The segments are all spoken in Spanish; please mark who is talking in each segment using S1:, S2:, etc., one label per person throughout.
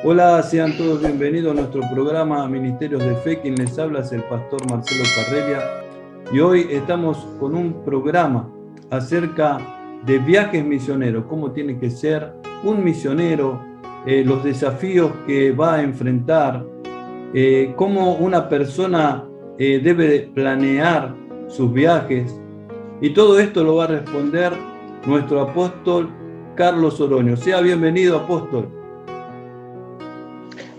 S1: Hola, sean todos bienvenidos a nuestro programa Ministerios de Fe. Quien les habla es el pastor Marcelo Parrelia. Y hoy estamos con un programa acerca de viajes misioneros, cómo tiene que ser un misionero, los desafíos que va a enfrentar, cómo una persona debe planear sus viajes. Y todo esto lo va a responder nuestro apóstol Carlos Oroño. Sea bienvenido, apóstol.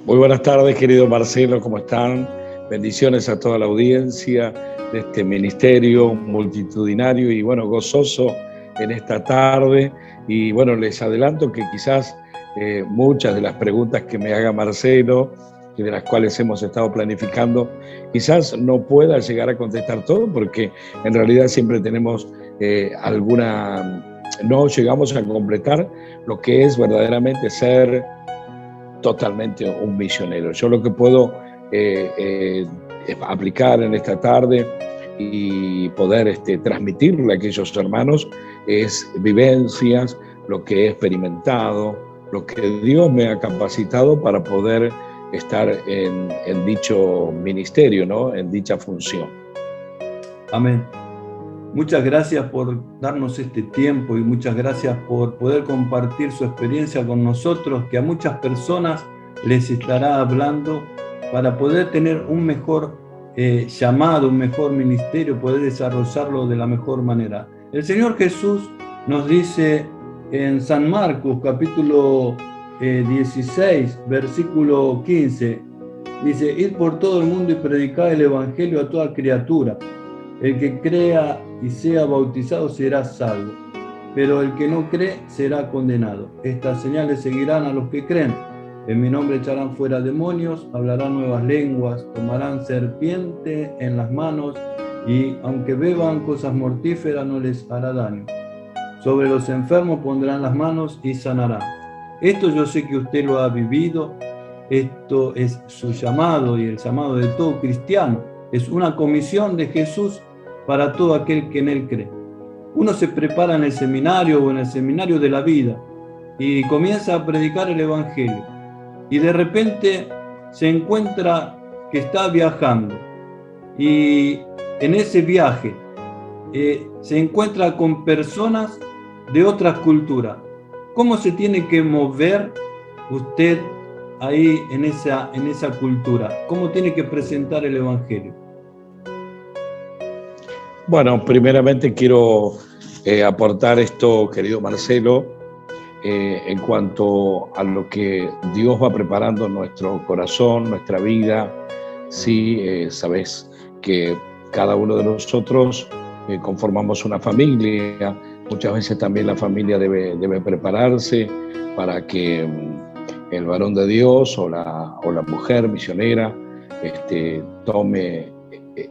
S2: Muy buenas tardes, querido Marcelo, ¿cómo están? Bendiciones a toda la audiencia de este ministerio multitudinario y gozoso en esta tarde. Y les adelanto que quizás muchas de las preguntas que me haga Marcelo y de las cuales hemos estado planificando, quizás no pueda llegar a contestar todo porque en realidad siempre tenemos no llegamos a completar lo que es verdaderamente ser totalmente un misionero. Yo lo que puedo aplicar en esta tarde y poder transmitirle a aquellos hermanos es vivencias, lo que he experimentado, lo que Dios me ha capacitado para poder estar en dicho ministerio, ¿no? En dicha función.
S1: Amén. Muchas gracias por darnos este tiempo y muchas gracias por poder compartir su experiencia con nosotros, que a muchas personas les estará hablando para poder tener un mejor llamado, un mejor ministerio, poder desarrollarlo de la mejor manera. El Señor Jesús nos dice en San Marcos, capítulo 16, versículo 15, dice: id por todo el mundo y predicad el evangelio a toda criatura. El que crea y sea bautizado será salvo, pero el que no cree será condenado. Estas señales seguirán a los que creen. En mi nombre echarán fuera demonios, hablarán nuevas lenguas, tomarán serpiente en las manos y aunque beban cosas mortíferas no les hará daño. Sobre los enfermos pondrán las manos y sanarán. Esto yo sé que usted lo ha vivido. Esto es su llamado y el llamado de todo cristiano. Es una comisión de Jesús para todo aquel que en Él cree. Uno se prepara en el seminario o en el seminario de la vida y comienza a predicar el Evangelio. Y de repente se encuentra que está viajando. Y en ese viaje se encuentra con personas de otras culturas. ¿Cómo se tiene que mover usted ahí en esa cultura? ¿Cómo tiene que presentar el Evangelio?
S2: Primeramente quiero aportar esto, querido Marcelo, en cuanto a lo que Dios va preparando en nuestro corazón, nuestra vida. Sí, sabes que cada uno de nosotros conformamos una familia. Muchas veces también la familia debe prepararse para que el varón de Dios o la mujer misionera tome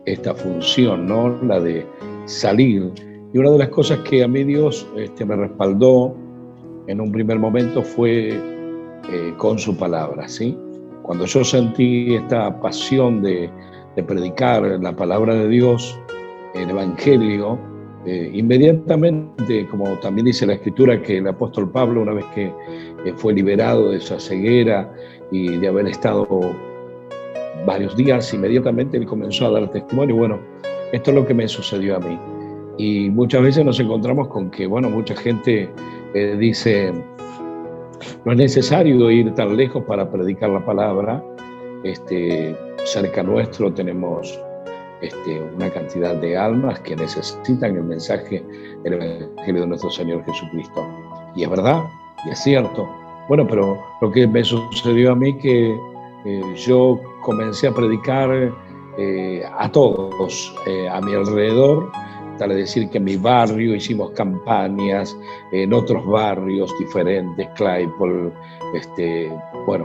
S2: esta función, ¿no? La de salir. Y una de las cosas que a mí Dios me respaldó en un primer momento fue con su palabra, ¿sí? Cuando yo sentí esta pasión de predicar la palabra de Dios, el Evangelio, inmediatamente, como también dice la Escritura, que el apóstol Pablo, una vez que fue liberado de esa ceguera y de haber estado varios días, inmediatamente él comenzó a dar testimonio. Esto es lo que me sucedió a mí. Y muchas veces nos encontramos con que, mucha gente dice, no es necesario ir tan lejos para predicar la palabra. Cerca nuestro tenemos una cantidad de almas que necesitan el mensaje del Evangelio de nuestro Señor Jesucristo. Y es verdad, y es cierto. Pero lo que me sucedió a mí que yo comencé a predicar a todos a mi alrededor, tal es decir que en mi barrio hicimos campañas, en otros barrios diferentes, Claypole,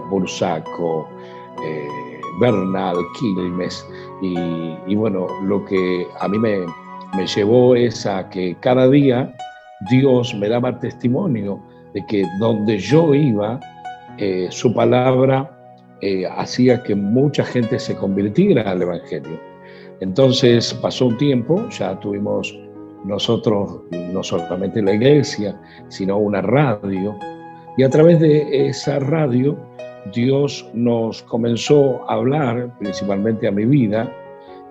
S2: Bursaco, Bernal, Quilmes, y lo que a mí me llevó es a que cada día Dios me daba testimonio de que donde yo iba, su palabra hacía que mucha gente se convirtiera al Evangelio. Entonces pasó un tiempo, ya tuvimos nosotros no solamente la iglesia, sino una radio, y a través de esa radio Dios nos comenzó a hablar, principalmente a mi vida,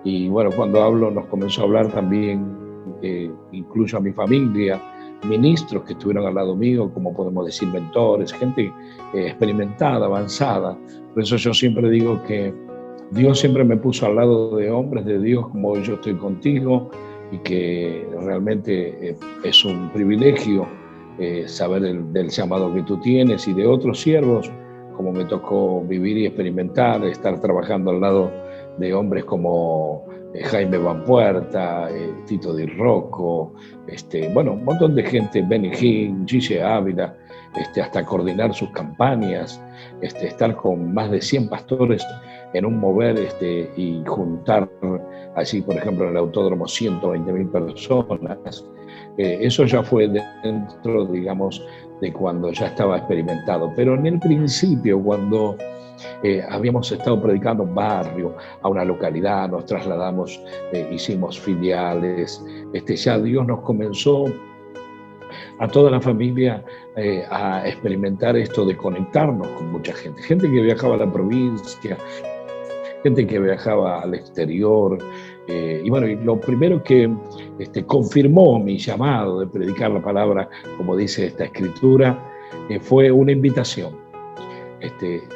S2: y bueno, cuando hablo nos comenzó a hablar también, incluso a mi familia, ministros que estuvieron al lado mío, como podemos decir, mentores, gente experimentada, avanzada. Por eso yo siempre digo que Dios siempre me puso al lado de hombres de Dios como yo estoy contigo, y que realmente es un privilegio saber del llamado que tú tienes, y de otros siervos, como me tocó vivir y experimentar, estar trabajando al lado de hombres como Jaime Van Puerta, Tito Di Rocco, bueno, un montón de gente, Benny Hinn, Gigi Ávila, hasta coordinar sus campañas, estar con más de 100 pastores en un mover y juntar allí, por ejemplo, en el autódromo 120.000 personas. Eso ya fue dentro, digamos, de cuando ya estaba experimentado. Pero en el principio, cuando habíamos estado predicando en barrio, a una localidad, nos trasladamos, hicimos filiales, ya Dios nos comenzó a toda la familia a experimentar esto de conectarnos con mucha gente. Gente que viajaba a la provincia, gente que viajaba al exterior. Y bueno, y lo primero que confirmó mi llamado de predicar la palabra, como dice esta escritura, fue una invitación.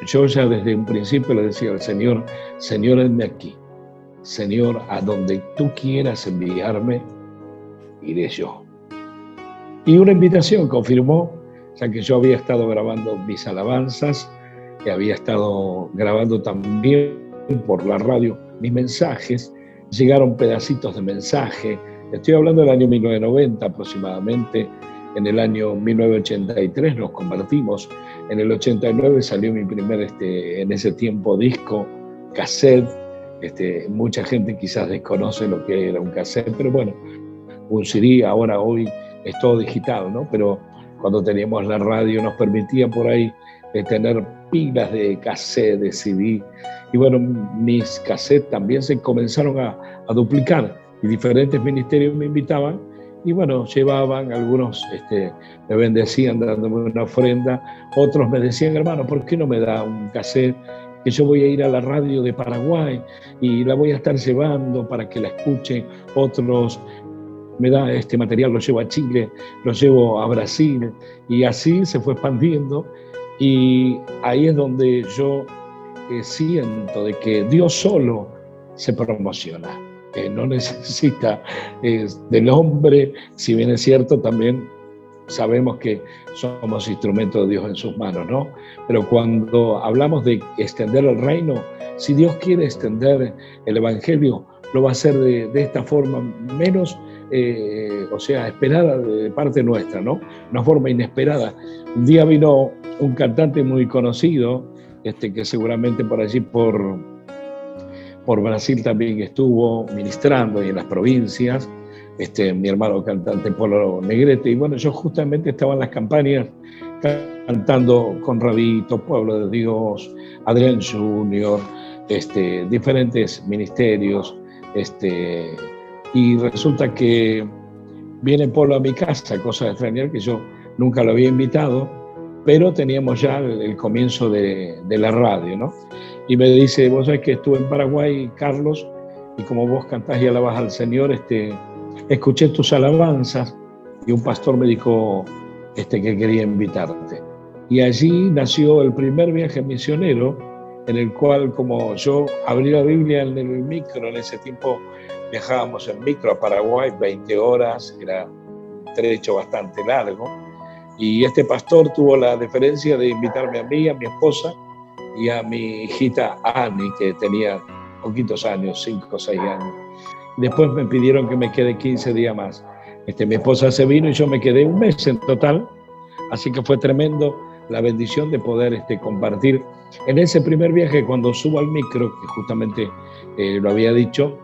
S2: Yo ya desde un principio le decía al Señor: Señor, henme aquí. Señor, a donde tú quieras enviarme, iré yo. Y una invitación confirmó, ya que yo había estado grabando mis alabanzas, que había estado grabando también por la radio mis mensajes. Llegaron pedacitos de mensaje. Estoy hablando del año 1990 aproximadamente. En el año 1983 nos convertimos. En el 89 salió mi primer, en ese tiempo, disco, cassette. Mucha gente quizás desconoce lo que era un cassette, pero bueno, un CD, hoy es todo digital, ¿no? Pero cuando teníamos la radio nos permitía por ahí tener pilas de cassette, de CD. Y bueno, mis cassettes también se comenzaron a duplicar, y diferentes ministerios me invitaban, y bueno, llevaban, algunos me bendecían dándome una ofrenda, otros me decían: hermano, ¿por qué no me da un cassette? Que yo voy a ir a la radio de Paraguay y la voy a estar llevando para que la escuchen. Otros: me da este material, lo llevo a Chile, lo llevo a Brasil, y así se fue expandiendo. Y ahí es donde yo siento de que Dios solo se promociona, no necesita del hombre. Si bien es cierto, también sabemos que somos instrumentos de Dios en sus manos, ¿no? Pero cuando hablamos de extender el reino, si Dios quiere extender el evangelio, lo va a hacer de esta forma menos, esperada de parte nuestra, ¿no? Una forma inesperada. Un día vino un cantante muy conocido, que seguramente por allí, por Brasil también estuvo ministrando, y en las provincias, mi hermano cantante Polo Negrete. Y bueno, yo justamente estaba en las campañas cantando con Rabito, Pueblo de Dios, Adrián Junior, diferentes ministerios, y resulta que viene Polo a mi casa, cosa de extrañar, que yo nunca lo había invitado, pero teníamos ya el comienzo de la radio, ¿no? Y me dice: vos sabés que estuve en Paraguay, Carlos, y como vos cantás y alabás al Señor, escuché tus alabanzas, y un pastor me dijo que quería invitarte. Y allí nació el primer viaje misionero, en el cual, como yo abrí la Biblia en el micro, en ese tiempo viajábamos en micro a Paraguay, 20 horas, era un trecho bastante largo, y este pastor tuvo la deferencia de invitarme a mí, a mi esposa y a mi hijita Annie, que tenía poquitos años, 5 o 6 años. Después me pidieron que me quede 15 días más. Mi esposa se vino y yo me quedé un mes en total, así que fue tremendo la bendición de poder compartir en ese primer viaje. Cuando subo al micro, que justamente lo había dicho,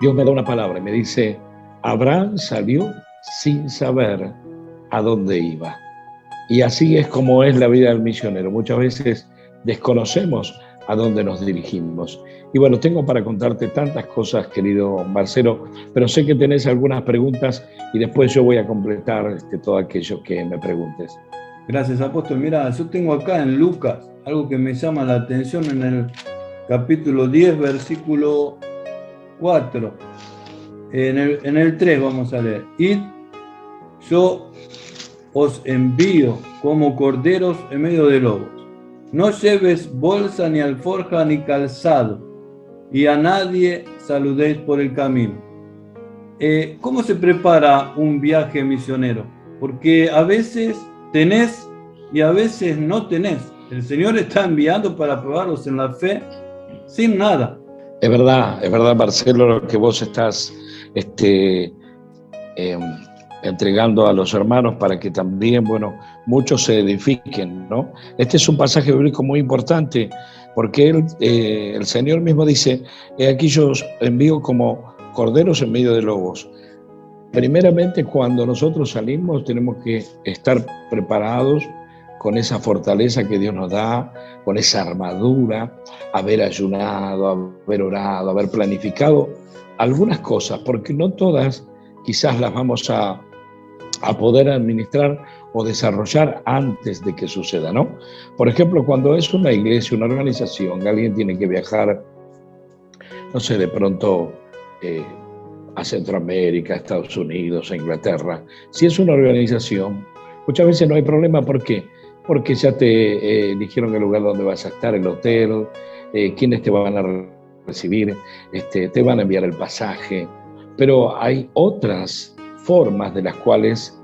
S2: Dios me da una palabra y me dice: Abraham salió sin saber a dónde iba. Y así es como es la vida del misionero. Muchas veces desconocemos a dónde nos dirigimos. Y bueno, tengo para contarte tantas cosas, querido Marcelo, pero sé que tenés algunas preguntas y después yo voy a completar todo aquello que me preguntes.
S1: Gracias, apóstol. Mira, yo tengo acá en Lucas algo que me llama la atención en el capítulo 10, versículo 4. En el 3 vamos a leer. Id, yo os envío como corderos en medio de lobos. No lleves bolsa, ni alforja, ni calzado, y a nadie saludéis por el camino. ¿Cómo se prepara un viaje misionero? Porque a veces tenés y a veces no tenés. El Señor está enviando para probarlos en la fe sin nada.
S2: Es verdad, Marcelo, lo que vos estás entregando a los hermanos para que también, bueno, muchos se edifiquen, ¿no? Este es un pasaje bíblico muy importante porque el Señor mismo dice, aquí yo os envío como corderos en medio de lobos. Primeramente, cuando nosotros salimos, tenemos que estar preparados con esa fortaleza que Dios nos da, con esa armadura, haber ayunado, haber orado, haber planificado algunas cosas, porque no todas quizás las vamos a poder administrar o desarrollar antes de que suceda, ¿no? Por ejemplo, cuando es una iglesia, una organización, alguien tiene que viajar, no sé, de pronto a Centroamérica, a Estados Unidos, a Inglaterra. Si es una organización, muchas veces no hay problema. ¿Por qué? Porque ya te eligieron el lugar donde vas a estar, el hotel, quiénes te van a recibir, te van a enviar el pasaje. Pero hay otras formas de las cuales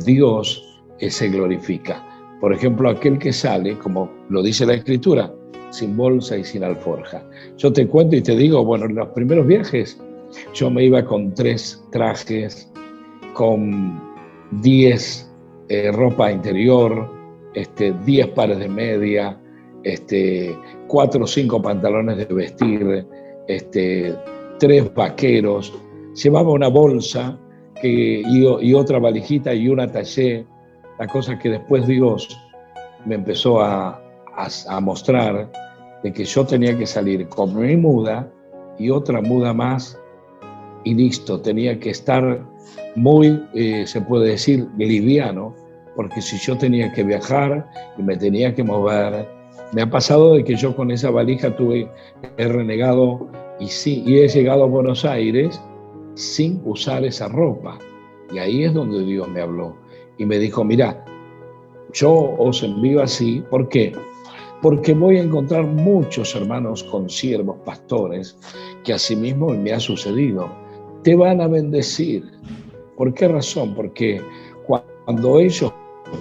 S2: Dios se glorifica. Por ejemplo, aquel que sale, como lo dice la Escritura, sin bolsa y sin alforja. Yo te cuento y te digo, bueno, en los primeros viajes yo me iba con 3 trajes, con 10 ropa interior, 10 pares de media, 4 o 5 pantalones de vestir, 3 vaqueros. Llevaba una bolsa y otra valijita y una taché. La cosa que después Dios me empezó a mostrar de que yo tenía que salir con mi muda y otra muda más y listo. Tenía que estar muy, se puede decir, liviano, porque si yo tenía que viajar y me tenía que mover, me ha pasado de que yo con esa valija he renegado y he llegado a Buenos Aires sin usar esa ropa. Y ahí es donde Dios me habló y me dijo, mira, yo os envío así. ¿Por qué? Porque voy a encontrar muchos hermanos consiervos, pastores, que asimismo me ha sucedido. Te van a bendecir. ¿Por qué razón? Porque cuando ellos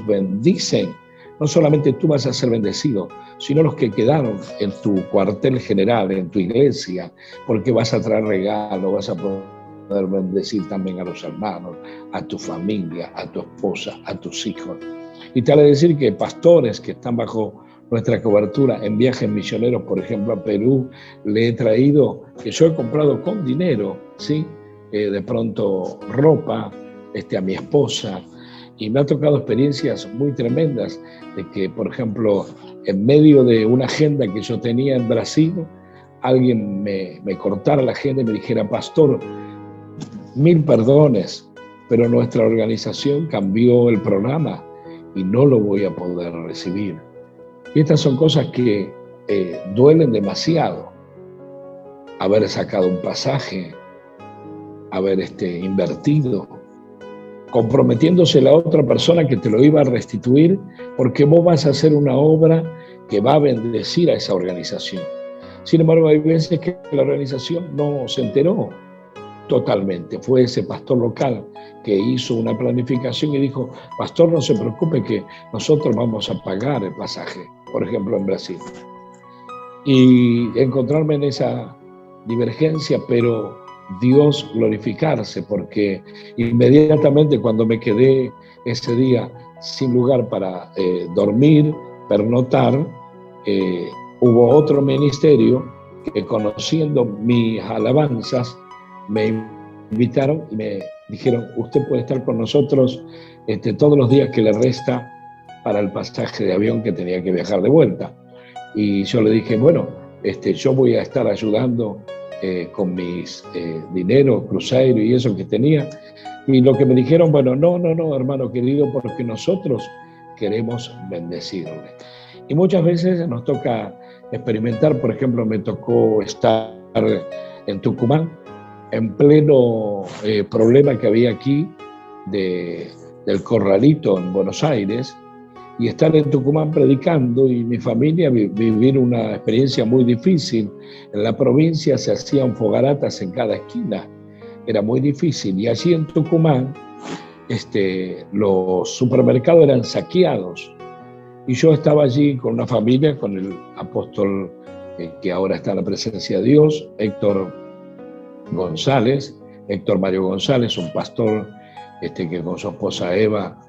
S2: bendicen, no solamente tú vas a ser bendecido, sino los que quedaron en tu cuartel general, en tu iglesia, porque vas a traer regalos, vas a poder bendecir también a los hermanos, a tu familia, a tu esposa, a tus hijos. Y te vale decir que pastores que están bajo nuestra cobertura en viajes misioneros, por ejemplo a Perú, le he traído, que yo he comprado con dinero, ¿sí? De pronto ropa a mi esposa, y me ha tocado experiencias muy tremendas de que, por ejemplo, en medio de una agenda que yo tenía en Brasil, alguien me cortara la agenda y me dijera, pastor, 1000 perdones, pero nuestra organización cambió el programa y no lo voy a poder recibir. Y estas son cosas que duelen demasiado. Haber sacado un pasaje, haber invertido, comprometiéndose la otra persona que te lo iba a restituir, porque vos vas a hacer una obra que va a bendecir a esa organización. Sin embargo, hay veces que la organización no se enteró totalmente. Fue ese pastor local que hizo una planificación y dijo, pastor, no se preocupe que nosotros vamos a pagar el pasaje, por ejemplo, en Brasil. Y encontrarme en esa divergencia, pero Dios glorificarse, porque inmediatamente cuando me quedé ese día sin lugar para dormir, pernoctar, hubo otro ministerio que, conociendo mis alabanzas, me invitaron y me dijeron, usted puede estar con nosotros todos los días que le resta para el pasaje de avión que tenía que viajar de vuelta. Y yo le dije, bueno, yo voy a estar ayudando con mis dinero, crucero y eso que tenía. Y lo que me dijeron, bueno, no, hermano querido, porque nosotros queremos bendecirle. Y muchas veces nos toca experimentar, por ejemplo, me tocó estar en Tucumán, en pleno problema que había aquí del Corralito en Buenos Aires, y estar en Tucumán predicando, y mi familia vivir una experiencia muy difícil. En la provincia se hacían fogaratas en cada esquina, era muy difícil, y allí en Tucumán los supermercados eran saqueados, y yo estaba allí con una familia, con el apóstol que ahora está en la presencia de Dios, Héctor Mario González, un pastor que con su esposa Eva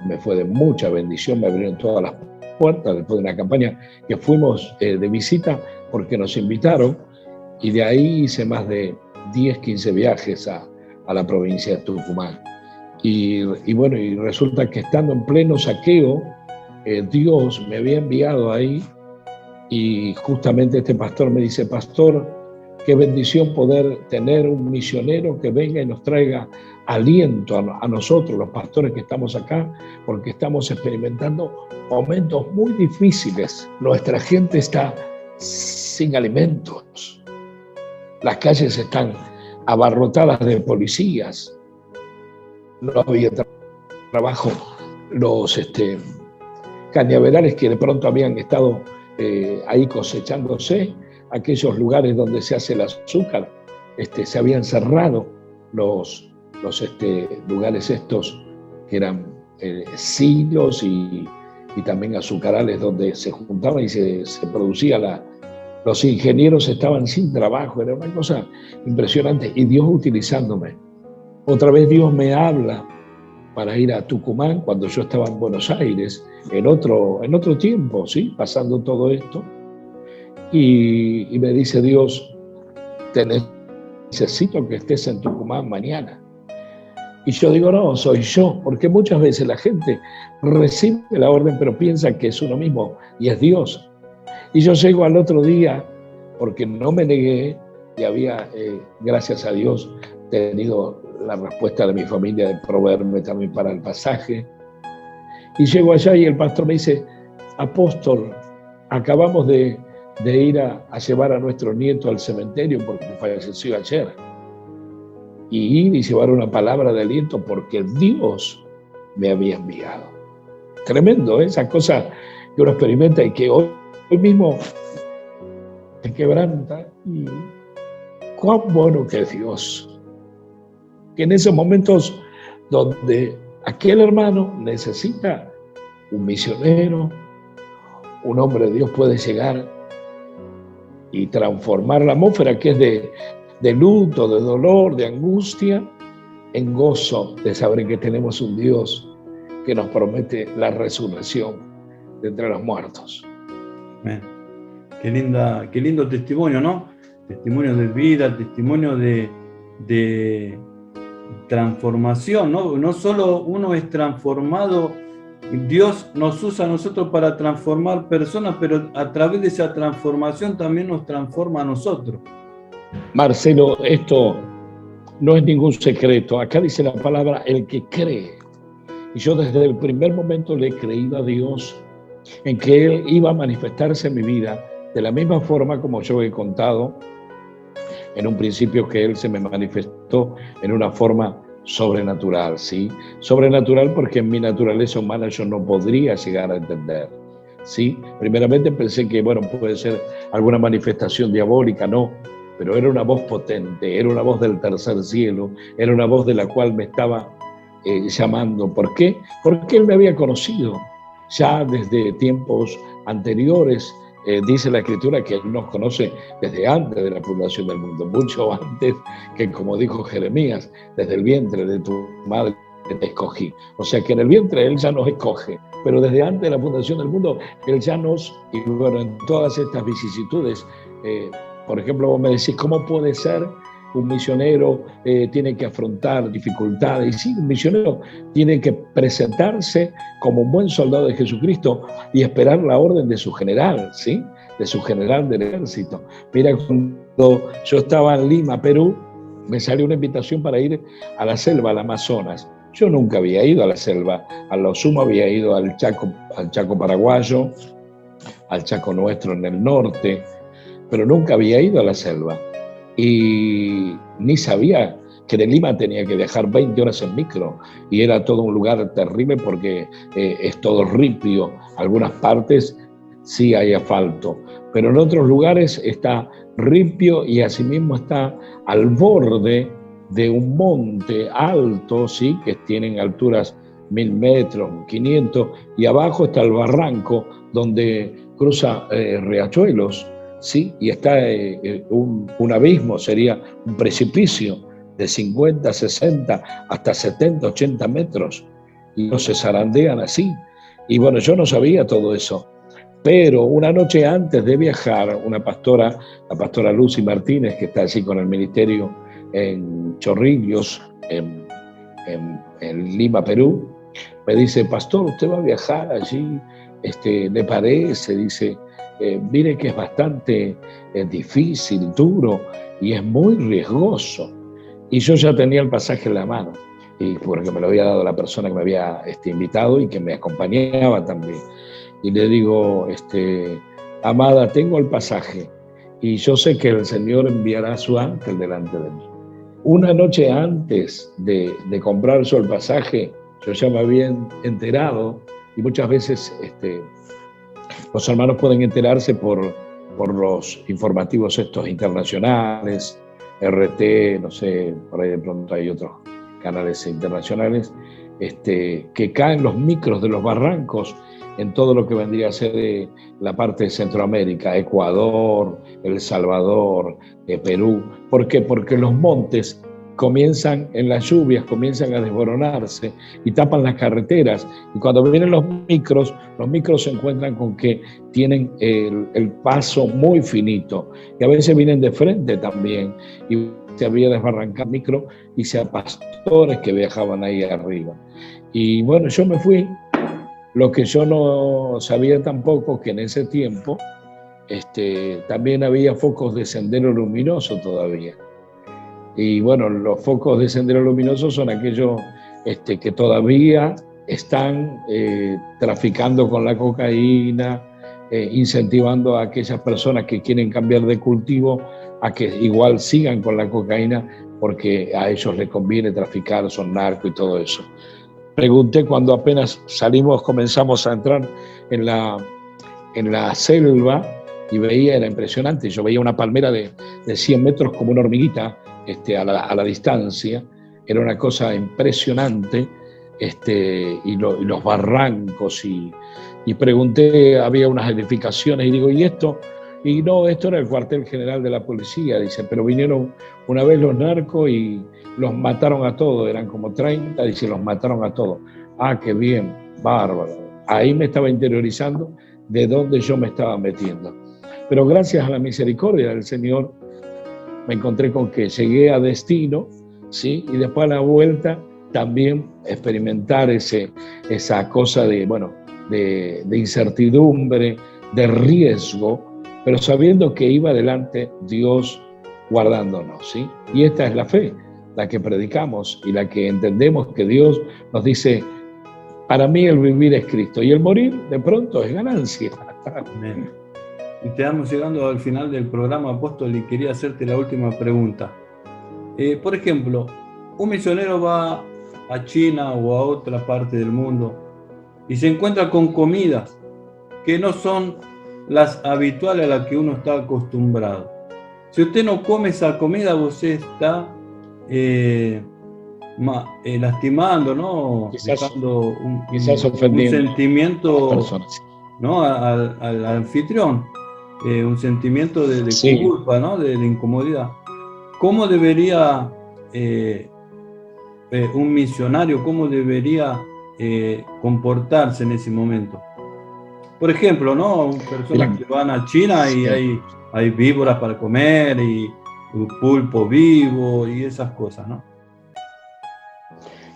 S2: me fue de mucha bendición, me abrieron todas las puertas después de una campaña que fuimos de visita porque nos invitaron, y de ahí hice más de 10, 15 viajes a la provincia de Tucumán. Y bueno, y resulta que estando en pleno saqueo, Dios me había enviado ahí, y justamente este pastor me dice: pastor, qué bendición poder tener un misionero que venga y nos traiga aliento a nosotros, los pastores que estamos acá, porque estamos experimentando momentos muy difíciles. Nuestra gente está sin alimentos. Las calles están abarrotadas de policías. No había trabajo. Los cañaverales que de pronto habían estado ahí cosechándose, aquellos lugares donde se hace el azúcar, se habían cerrado los lugares estos que eran silos y también azucarales donde se juntaban y se producía los ingenieros estaban sin trabajo. Era una cosa impresionante, y Dios utilizándome. Otra vez Dios me habla para ir a Tucumán cuando yo estaba en Buenos Aires, en otro tiempo, ¿sí? Pasando todo esto. Y me dice Dios: necesito que estés en Tucumán mañana. Y yo digo: no, soy yo, porque muchas veces la gente recibe la orden pero piensa que es uno mismo y es Dios. Y yo llego al otro día porque no me negué, y había, gracias a Dios, tenido la respuesta de mi familia de proveerme también para el pasaje. Y llego allá y el pastor me dice: apóstol, acabamos de ir a llevar a nuestro nieto al cementerio porque falleció ayer. Y ir y llevar una palabra de aliento porque Dios me había enviado. Tremendo, esa cosa que uno experimenta y que hoy mismo se quebranta. Y cuán bueno que es Dios. Que en esos momentos donde aquel hermano necesita un misionero, un hombre de Dios puede llegar y transformar la atmósfera que es de luto, de dolor, de angustia, en gozo de saber que tenemos un Dios que nos promete la resurrección de entre los muertos.
S1: Amén. Qué lindo testimonio, ¿no? Testimonio de vida, testimonio de transformación, ¿no? No solo uno es transformado, Dios nos usa a nosotros para transformar personas, pero a través de esa transformación también nos transforma a nosotros.
S2: Marcelo, esto no es ningún secreto. Acá dice la palabra el que cree. Y yo desde el primer momento le he creído a Dios en que Él iba a manifestarse en mi vida de la misma forma como yo he contado en un principio, que Él se me manifestó en una forma sobrenatural, ¿sí? Sobrenatural porque en mi naturaleza humana yo no podría llegar a entender, ¿sí? Primeramente pensé que, bueno, puede ser alguna manifestación diabólica, no, pero era una voz potente, era una voz del tercer cielo, era una voz de la cual me estaba llamando. ¿Por qué? Porque Él me había conocido ya desde tiempos anteriores. Dice la Escritura que Él nos conoce desde antes de la fundación del mundo, mucho antes que, como dijo Jeremías, desde el vientre de tu madre te escogí. O sea que en el vientre Él ya nos escoge, pero desde antes de la fundación del mundo Él ya nos, y bueno, en todas estas vicisitudes, por ejemplo, vos me decís, ¿cómo puede ser un misionero tiene que afrontar dificultades? Y sí, un misionero tiene que presentarse como un buen soldado de Jesucristo y esperar la orden de su general, ¿sí? De su general del ejército. Mira, cuando yo estaba en Lima, Perú, me salió una invitación para ir a la selva, al Amazonas. Yo nunca había ido a la selva, a lo sumo había ido al Chaco paraguayo, al Chaco nuestro en el norte, pero nunca había ido a la selva. Y ni sabía que de Lima tenía que viajar 20 horas en micro, y era todo un lugar terrible porque es todo ripio, algunas partes sí hay asfalto, pero en otros lugares está ripio y asimismo está al borde de un monte alto, ¿sí? Que tienen alturas 1000 metros, 500, y abajo está el barranco donde cruza riachuelos, ¿sí? Y está un abismo, sería un precipicio de 50, 60, hasta 70, 80 metros, y no se zarandean así. Y bueno, yo no sabía todo eso, pero una noche antes de viajar, una pastora, la pastora Lucy Martínez, que está allí con el ministerio en Chorrillos, en Lima, Perú, me dice: pastor, usted va a viajar allí, ¿le parece? Dice, mire que es bastante difícil, duro, y es muy riesgoso. Y yo ya tenía el pasaje en la mano, y porque me lo había dado la persona que me había invitado y que me acompañaba también. Y le digo, amada, tengo el pasaje y yo sé que el Señor enviará a su ángel delante de mí. Una noche antes de comprar yo el pasaje, yo ya me había enterado, y muchas veces los hermanos pueden enterarse por los informativos estos internacionales, RT, no sé, por ahí de pronto hay otros canales internacionales, que caen los micros de los barrancos en todo lo que vendría a ser la parte de Centroamérica, Ecuador, El Salvador, Perú. ¿Por qué? Porque los montes comienzan, en las lluvias, comienzan a desboronarse y tapan las carreteras. Y cuando vienen los micros se encuentran con que tienen el paso muy finito. Y a veces vienen de frente también. Y se había desbarrancado micro y sea pastores que viajaban ahí arriba. Y bueno, yo me fui. Lo que yo no sabía tampoco, que en ese tiempo también había focos de sendero luminoso todavía. Y bueno, los focos de sendero luminoso son aquellos que todavía están traficando con la cocaína, incentivando a aquellas personas que quieren cambiar de cultivo a que igual sigan con la cocaína, porque a ellos les conviene traficar, son narcos y todo eso. Pregunté cuando apenas salimos, comenzamos a entrar en la selva, y veía, era impresionante, yo veía una palmera de 100 metros como una hormiguita a la distancia, era una cosa impresionante, y los barrancos, y pregunté, había unas edificaciones, y digo, ¿y esto? Y no, esto era el cuartel general de la policía, dice, pero vinieron una vez los narcos y los mataron a todos, eran como 30, dice, los mataron a todos. Ah, qué bien, bárbaro. Ahí me estaba interiorizando de dónde yo me estaba metiendo. Pero gracias a la misericordia del Señor, me encontré con que llegué a destino, ¿sí? Y después a la vuelta también experimentar esa cosa de incertidumbre, de riesgo, pero sabiendo que iba adelante Dios guardándonos, ¿sí? Y esta es la fe, la que predicamos y la que entendemos, que Dios nos dice: para mí el vivir es Cristo y el morir de pronto es ganancia.
S1: Amén. Y estamos llegando al final del programa, apóstol, y quería hacerte la última pregunta. Por ejemplo, un misionero va a China o a otra parte del mundo y se encuentra con comidas que no son las habituales a las que uno está acostumbrado. Si usted no come esa comida, usted está lastimando, ¿no?
S2: Quizás ofendiendo
S1: un sentimiento, ¿no? al anfitrión, un sentimiento de sí, culpa, ¿no? de incomodidad. ¿Cómo debería un misionario, cómo debería comportarse en ese momento? Por ejemplo, ¿no? Personas que van a China y hay víboras para comer y un pulpo vivo y esas cosas, ¿no?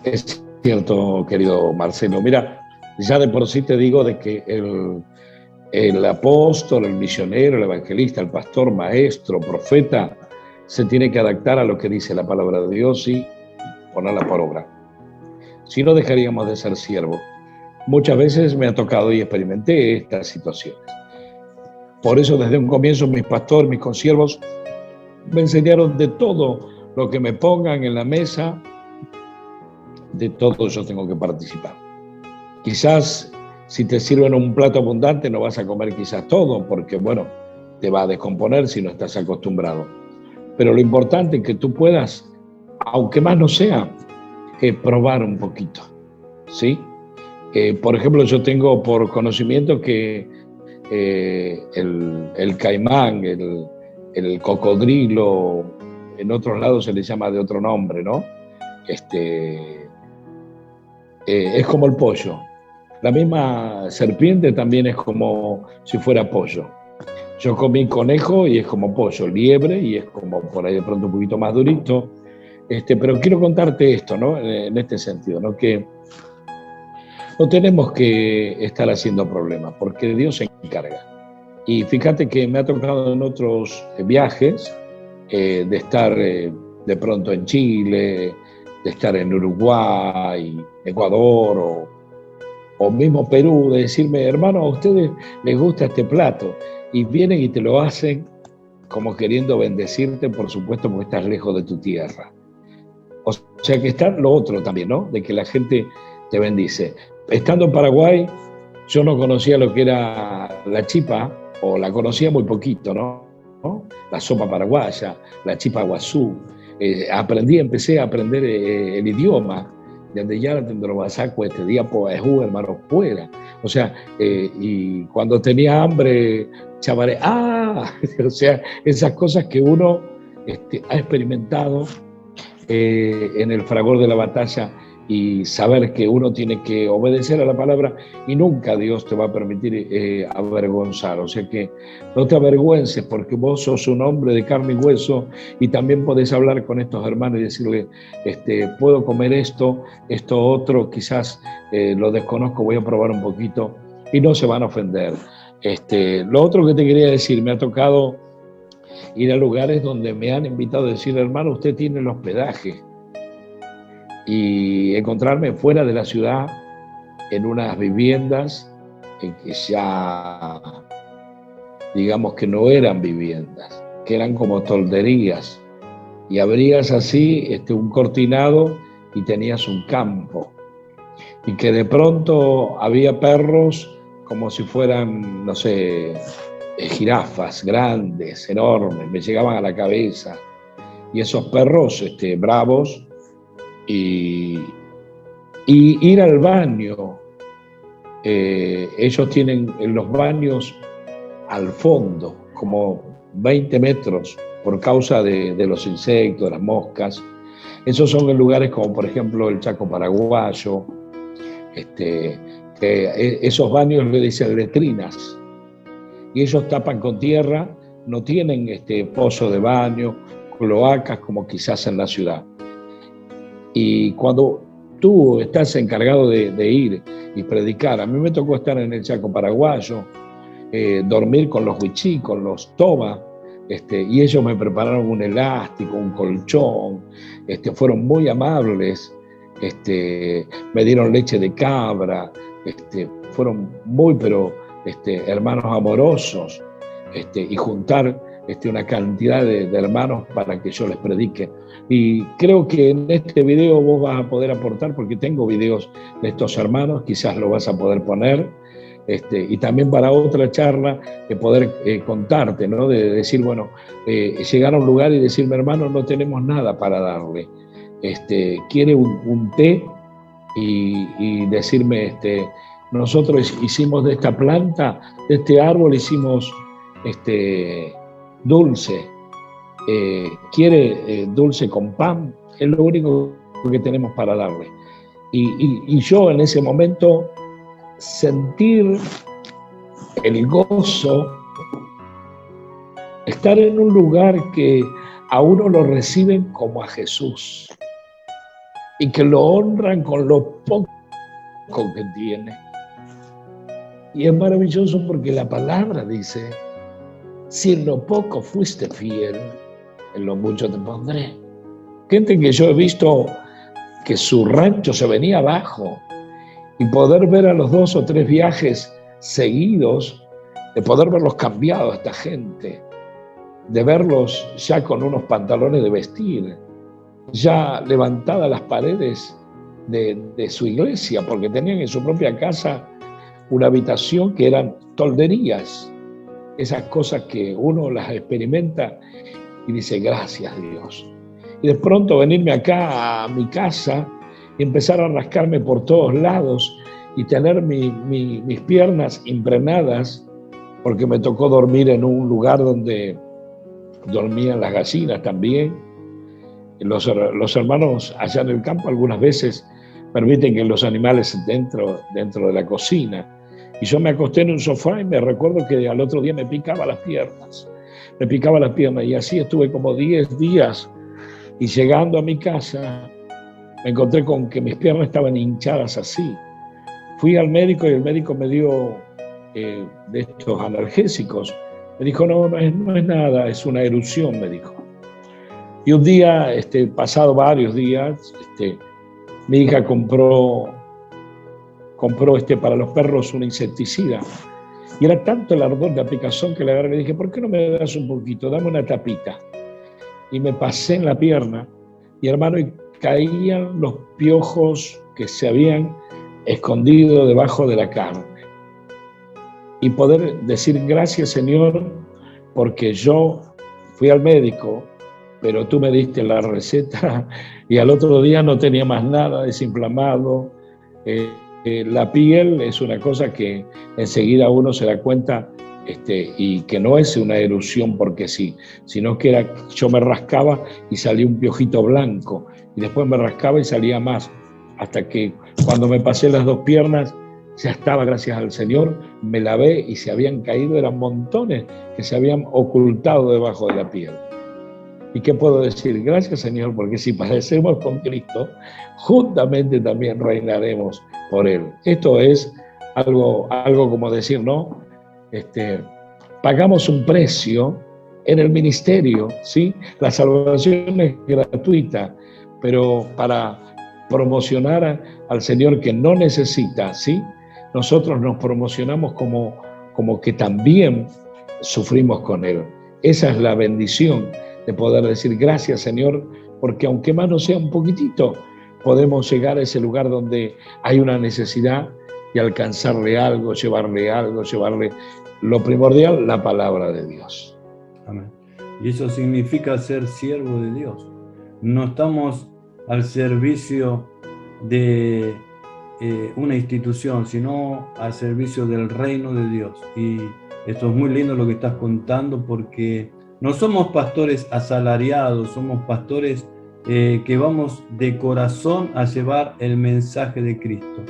S2: Es cierto, querido Marcelo. Mira, ya de por sí te digo de que el apóstol, el misionero, el evangelista, el pastor, maestro, profeta, se tiene que adaptar a lo que dice la palabra de Dios y ponerla por obra. si no dejaríamos de ser siervos. Muchas veces me ha tocado y experimenté estas situaciones. Por eso desde un comienzo mis pastores, mis consiervos, me enseñaron de todo lo que me pongan en la mesa, de todo yo tengo que participar. Quizás si te sirven un plato abundante no vas a comer quizás todo, porque bueno, te va a descomponer si no estás acostumbrado. Pero lo importante es que tú puedas, aunque más no sea, probar un poquito, ¿sí? Por ejemplo, yo tengo por conocimiento que el caimán, el cocodrilo, en otros lados se le llama de otro nombre, ¿no? Es como el pollo. La misma serpiente también es como si fuera pollo. Yo comí conejo y es como pollo, liebre y es como por ahí de pronto un poquito más durito. Pero quiero contarte esto, ¿no? En este sentido, ¿no? Que no tenemos que estar haciendo problemas, porque Dios se encarga. Y fíjate que me ha tocado en otros viajes de estar de pronto en Chile, de estar en Uruguay, Ecuador o mismo Perú, de decirme, hermano, a ustedes les gusta este plato, y vienen y te lo hacen como queriendo bendecirte, por supuesto, porque estás lejos de tu tierra. O sea que está lo otro también, ¿no? De que la gente te bendice. Estando en Paraguay, yo no conocía lo que era la chipa, o la conocía muy poquito, ¿no? La sopa paraguaya, la chipa guazú. Empecé a aprender el idioma, de ya tendré vasaco este día, pues, hermano, fuera. O sea, y cuando tenía hambre, chavaré, o sea, esas cosas que uno ha experimentado en el fragor de la batalla, y saber que uno tiene que obedecer a la palabra y nunca Dios te va a permitir avergonzar. O sea que no te avergüences, porque vos sos un hombre de carne y hueso, y también podés hablar con estos hermanos y decirle, puedo comer esto otro, quizás lo desconozco, voy a probar un poquito, y no se van a ofender. Lo otro que te quería decir, me ha tocado ir a lugares donde me han invitado a decir, hermano, usted tiene el hospedaje, y encontrarme fuera de la ciudad en unas viviendas que ya, digamos que no eran viviendas, que eran como tolderías, y abrías así un cortinado y tenías un campo, y que de pronto había perros como si fueran, no sé, jirafas grandes, enormes, me llegaban a la cabeza, y esos perros bravos, y ir al baño. Ellos tienen en los baños al fondo, como 20 metros, por causa de los insectos, de las moscas. Esos son en lugares como, por ejemplo, el Chaco paraguayo. Esos baños le dicen letrinas, y ellos tapan con tierra, no tienen pozo de baño, cloacas como quizás en la ciudad. Y cuando tú estás encargado de ir y predicar, a mí me tocó estar en el Chaco paraguayo, dormir con los huichí, con los toba, y ellos me prepararon un elástico, un colchón, fueron muy amables, me dieron leche de cabra, fueron muy, pero hermanos amorosos, y juntar una cantidad de hermanos para que yo les predique. Y creo que en este video vos vas a poder aportar, porque tengo videos de estos hermanos, quizás lo vas a poder poner, y también para otra charla poder contarte, ¿no? De decir, bueno, llegar a un lugar y decirme, hermano, no tenemos nada para darle, quiere un té, y decirme, nosotros hicimos de esta planta, de este árbol, hicimos dulce, quiere dulce con pan, es lo único que tenemos para darle. Y yo en ese momento sentir el gozo, estar en un lugar que a uno lo reciben como a Jesús, y que lo honran con lo poco que tiene. Y es maravilloso, porque la palabra dice, si en lo poco fuiste fiel, en lo mucho te pondré. Gente que yo he visto que su rancho se venía abajo, y poder ver a los 2 o 3 viajes seguidos, de poder verlos cambiados a esta gente, de verlos ya con unos pantalones de vestir, ya levantadas las paredes de su iglesia, porque tenían en su propia casa una habitación que eran tolderías, esas cosas que uno las experimenta y dice, gracias Dios. Y de pronto venirme acá a mi casa y empezar a rascarme por todos lados y tener mis piernas impregnadas, porque me tocó dormir en un lugar donde dormían las gallinas también. Los hermanos allá en el campo algunas veces permiten que los animales dentro de la cocina. Y yo me acosté en un sofá y me recuerdo que al otro día me picaba las piernas. Y así estuve como 10 días. Y llegando a mi casa me encontré con que mis piernas estaban hinchadas así. Fui al médico y el médico me dio de estos analgésicos. Me dijo, no es nada, es una erupción, me dijo. Y un día, pasado varios días, mi hija compró para los perros un insecticida. Y era tanto el ardor de aplicación que le agarré y le dije, ¿por qué no me das un poquito? Dame una tapita. Y me pasé en la pierna, y hermano, y caían los piojos que se habían escondido debajo de la carne. Y poder decir, gracias Señor, porque yo fui al médico, pero tú me diste la receta, y al otro día no tenía más nada, desinflamado. La piel es una cosa que enseguida uno se da cuenta, y que no es una erupción porque sí, sino que yo me rascaba y salía un piojito blanco, y después me rascaba y salía más, hasta que cuando me pasé las 2 piernas, ya estaba, gracias al Señor, me lavé y se habían caído, eran montones que se habían ocultado debajo de la piel. ¿Y qué puedo decir? Gracias Señor, porque si padecemos con Cristo, juntamente también reinaremos por Él. Esto es algo como decir, ¿no? Pagamos un precio en el ministerio, ¿sí? La salvación es gratuita, pero para promocionar al Señor que no necesita, ¿sí? Nosotros nos promocionamos como que también sufrimos con Él. Esa es la bendición de poder decir gracias Señor, porque aunque más no sea un poquitito, podemos llegar a ese lugar donde hay una necesidad y alcanzarle algo, llevarle lo primordial, la palabra de Dios.
S1: Amén. Y eso significa ser siervo de Dios. No estamos al servicio de una institución, sino al servicio del reino de Dios. Y esto es muy lindo lo que estás contando, porque no somos pastores asalariados, somos pastores que vamos de corazón a llevar el mensaje de Cristo.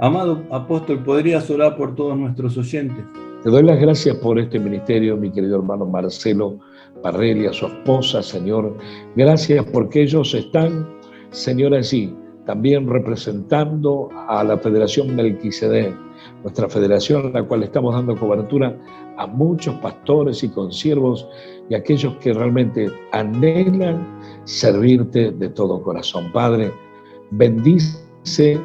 S1: Amado apóstol, ¿podrías orar por todos nuestros oyentes?
S2: Te doy las gracias por este ministerio, mi querido hermano Marcelo Parrelli, a su esposa, Señor. Gracias porque ellos están, Señor, allí, también representando a la Federación Melquisedec, nuestra federación, a la cual estamos dando cobertura a muchos pastores y consiervos y aquellos que realmente anhelan servirte de todo corazón. Padre, bendice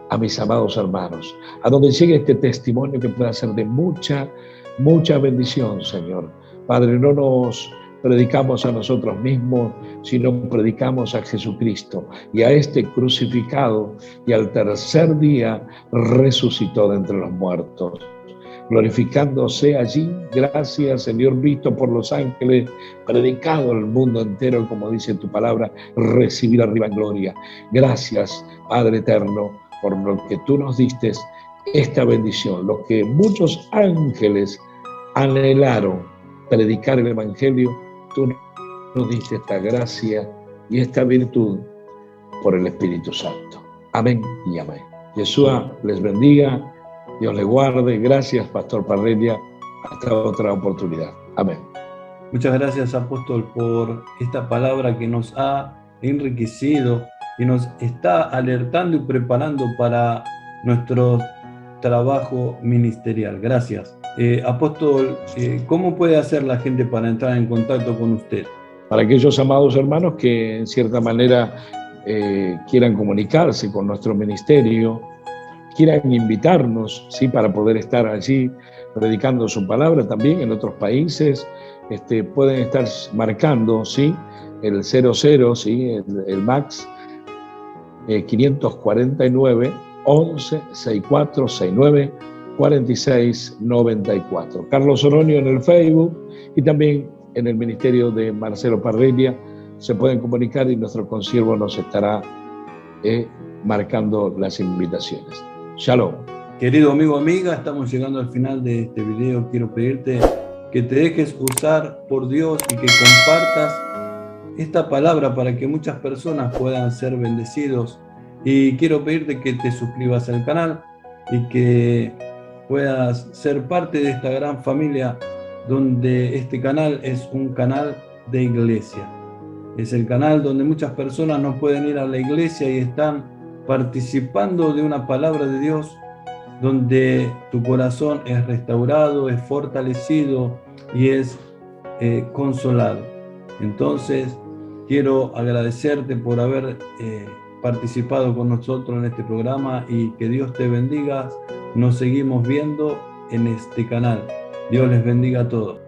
S2: a mis amados hermanos, a donde llegue este testimonio que pueda ser de mucha bendición, Señor. Padre, no nos predicamos a nosotros mismos, sino predicamos a Jesucristo y a este crucificado, y al tercer día resucitó de entre los muertos. Glorificándose allí, gracias Señor, visto por los ángeles, predicado al mundo entero, como dice tu palabra, recibir arriba en gloria. Gracias, Padre eterno, por lo que tú nos diste esta bendición, lo que muchos ángeles anhelaron, predicar el Evangelio, tú nos diste esta gracia y esta virtud por el Espíritu Santo. Amén y amén. Yeshua les bendiga, Dios les guarde. Gracias, Pastor Parrelli. Hasta otra oportunidad. Amén.
S1: Muchas gracias, apóstol, por esta palabra que nos ha enriquecido y nos está alertando y preparando para nuestro trabajo ministerial. Gracias. Apóstol, ¿cómo puede hacer la gente para entrar en contacto con usted?
S2: Para aquellos amados hermanos que en cierta manera quieran comunicarse con nuestro ministerio, quieran invitarnos, ¿sí?, para poder estar allí predicando su palabra también en otros países, pueden estar marcando, ¿sí?, el 00, ¿sí?, el MAX 549 11 64 69 46 94. Carlos Oronio en el Facebook y también en el ministerio de Marcelo Parrelia se pueden comunicar y nuestro consiervo nos estará marcando las invitaciones. Shalom.
S1: Querido amigo, amiga, estamos llegando al final de este video. Quiero pedirte que te dejes usar por Dios y que compartas esta palabra para que muchas personas puedan ser bendecidos. Y quiero pedirte que te suscribas al canal y que puedas ser parte de esta gran familia, donde este canal es un canal de iglesia. Es el canal donde muchas personas no pueden ir a la iglesia y están participando de una palabra de Dios, donde tu corazón es restaurado, es fortalecido y es consolado. Entonces, quiero agradecerte por haber participado con nosotros en este programa y que Dios te bendiga. Nos seguimos viendo en este canal. Dios les bendiga a todos.